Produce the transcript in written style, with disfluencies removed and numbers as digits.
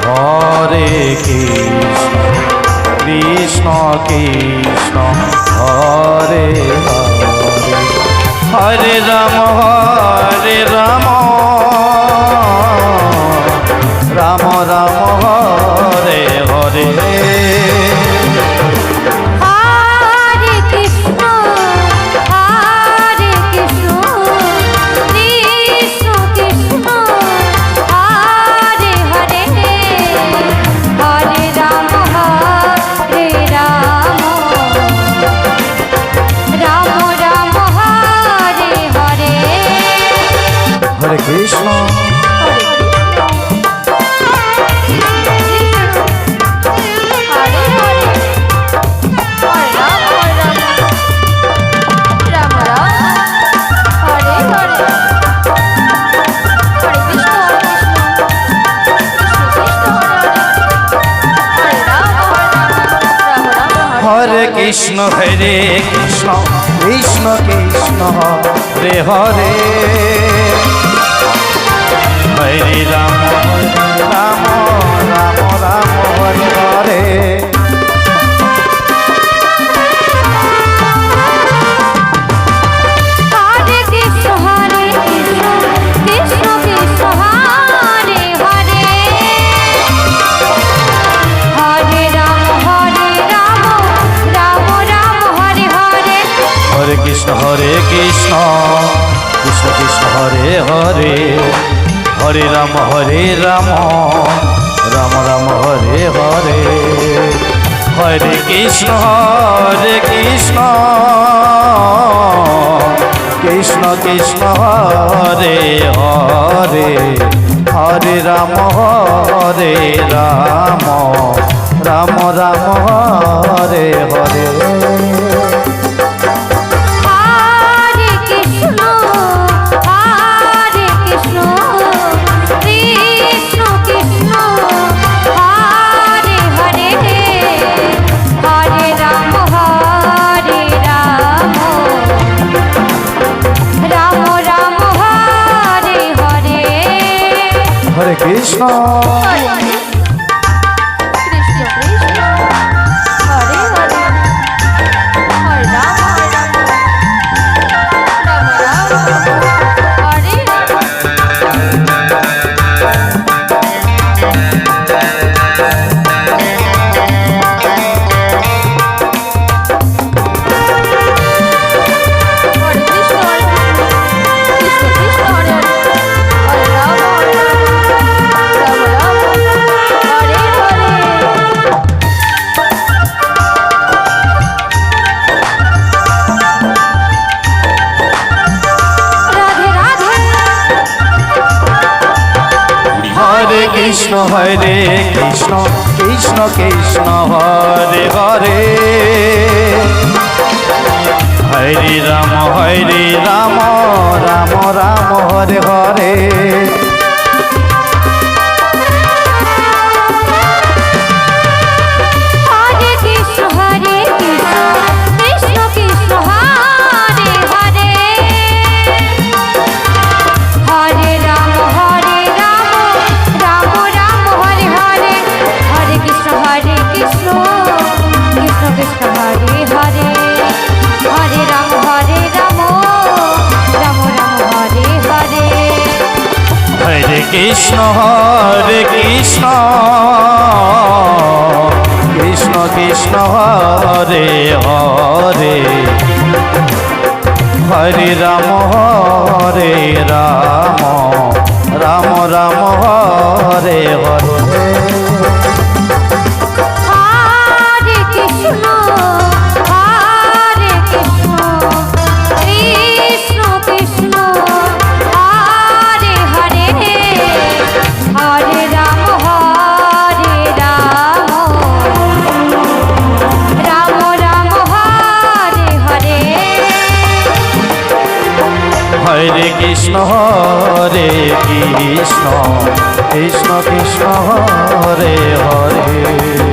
Hare Krishna Krishna Krishna Hare Hare Hare Ram Ram Ram Hare Hare Hare Krishna Hare Krishna Hare Krishna Krishna Krishna Hare Hare Hare Ram Ram Ram Ram Hare Hare Hare Krishna Krishna Krishna Hare Hare Hare Ram Ram Ram Hare Hare Hare Krishna Krishna Krishna Hare Hare Hare Ram Ram Ram Hare Hare Hare Krishna Krishna Hare Krishna Krishna Krishna Hare Hare Hare Ram Ram Ram Hare Hare Krishna Krishna Krishna Hare Hare Hare Ram Ram Ram Hare Hare Hare Krishna Krishna Krishna Krishna Hare Hare